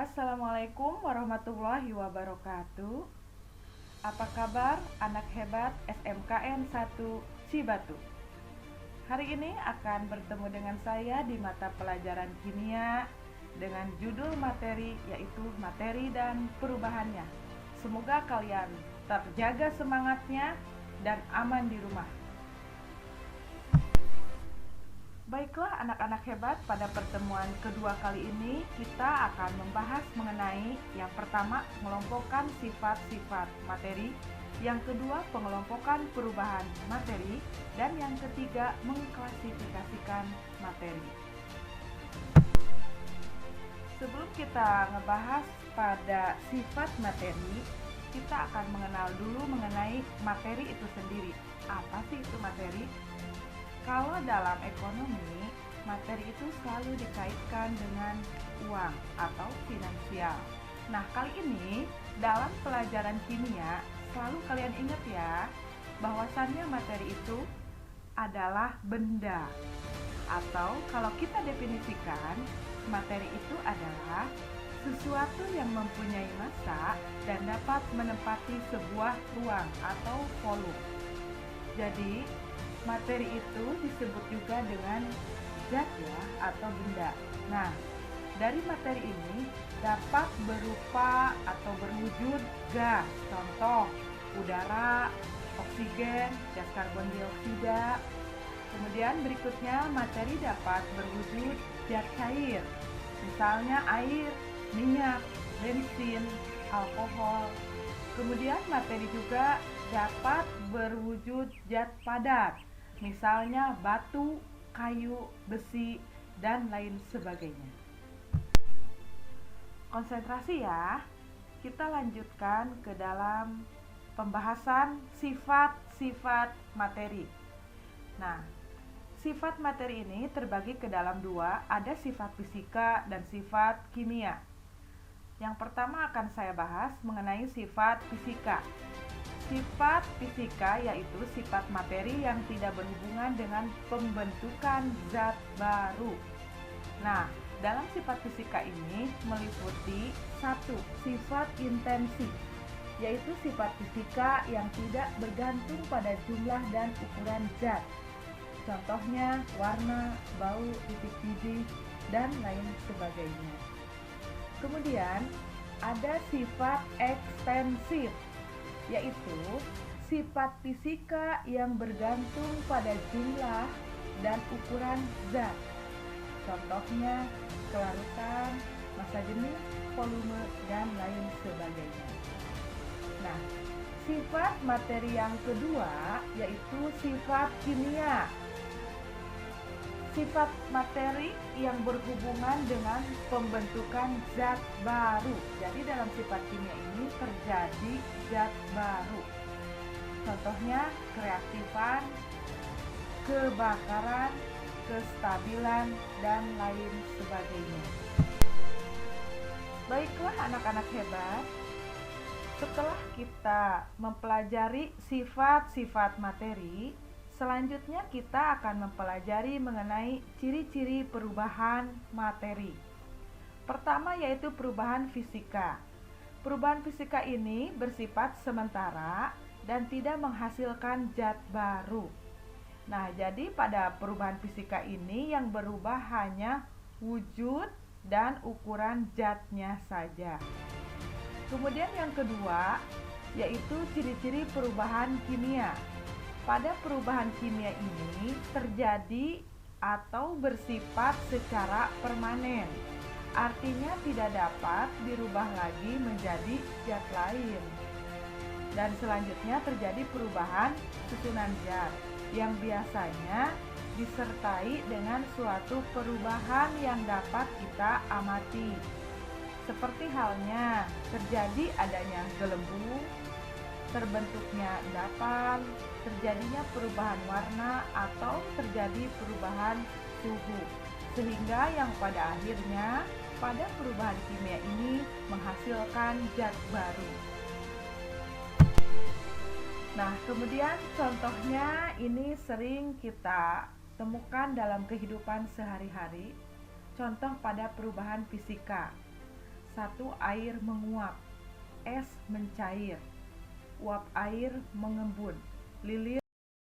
Assalamualaikum warahmatullahi wabarakatuh. Apa kabar anak hebat SMKN 1 Cibatu? Hari ini akan bertemu dengan saya di mata pelajaran kimia dengan judul materi yaitu materi dan perubahannya. Semoga kalian terjaga semangatnya dan aman di rumah. Baiklah anak-anak hebat, pada pertemuan kedua kali ini kita akan membahas mengenai yang pertama mengelompokkan sifat-sifat materi, yang kedua pengelompokan perubahan materi, dan yang ketiga mengklasifikasikan materi. Sebelum kita ngebahas pada sifat materi, kita akan mengenal dulu mengenai materi itu sendiri. Apa sih itu materi? Kalau dalam ekonomi, materi itu selalu dikaitkan dengan uang atau finansial. Nah, kali ini dalam pelajaran kimia, selalu kalian ingat ya, bahwasannya materi itu adalah benda. Atau kalau kita definisikan, materi itu adalah sesuatu yang mempunyai massa dan dapat menempati sebuah ruang atau volume. Jadi, materi itu disebut juga dengan zat ya atau benda. Nah, dari materi ini dapat berupa atau berwujud gas, contoh udara, oksigen, gas karbon dioksida. Kemudian berikutnya materi dapat berwujud zat cair, misalnya air, minyak, bensin, alkohol. Kemudian materi juga dapat berwujud zat padat, misalnya batu, kayu, besi, dan lain sebagainya. Konsentrasi ya, kita lanjutkan ke dalam pembahasan sifat-sifat materi. Nah, sifat materi ini terbagi ke dalam dua, ada sifat fisika dan sifat kimia. Yang pertama akan saya bahas mengenai sifat fisika. Sifat fisika yaitu sifat materi yang tidak berhubungan dengan pembentukan zat baru. Nah, dalam sifat fisika ini meliputi satu, sifat intensi, yaitu sifat fisika yang tidak bergantung pada jumlah dan ukuran zat. Contohnya warna, bau, titik-titik, dan lain sebagainya. Kemudian ada sifat ekstensif, yaitu sifat fisika yang bergantung pada jumlah dan ukuran zat. Contohnya kelarutan, massa jenis, volume, dan lain sebagainya. Nah, sifat materi yang kedua yaitu sifat kimia. Sifat materi yang berhubungan dengan pembentukan zat baru. Jadi dalam sifat kimia ini terjadi zat baru. Contohnya kereaktifan, kebakaran, kestabilan, dan lain sebagainya. Baiklah anak-anak hebat, setelah kita mempelajari sifat-sifat materi, selanjutnya kita akan mempelajari mengenai ciri-ciri perubahan materi. Pertama yaitu perubahan fisika. Perubahan fisika ini bersifat sementara dan tidak menghasilkan zat baru. Nah, jadi pada perubahan fisika ini yang berubah hanya wujud dan ukuran zatnya saja. Kemudian yang kedua yaitu ciri-ciri perubahan kimia. Pada perubahan kimia ini terjadi atau bersifat secara permanen. Artinya tidak dapat dirubah lagi menjadi zat lain. Dan selanjutnya terjadi perubahan susunan zat yang biasanya disertai dengan suatu perubahan yang dapat kita amati. Seperti halnya terjadi adanya gelembung, terbentuknya endapan, terjadinya perubahan warna, atau terjadi perubahan suhu, sehingga yang pada akhirnya pada perubahan kimia ini menghasilkan zat baru. Nah, kemudian contohnya ini sering kita temukan dalam kehidupan sehari-hari. Contoh pada perubahan fisika. 1. Air menguap, es mencair, uap air mengembun, lilir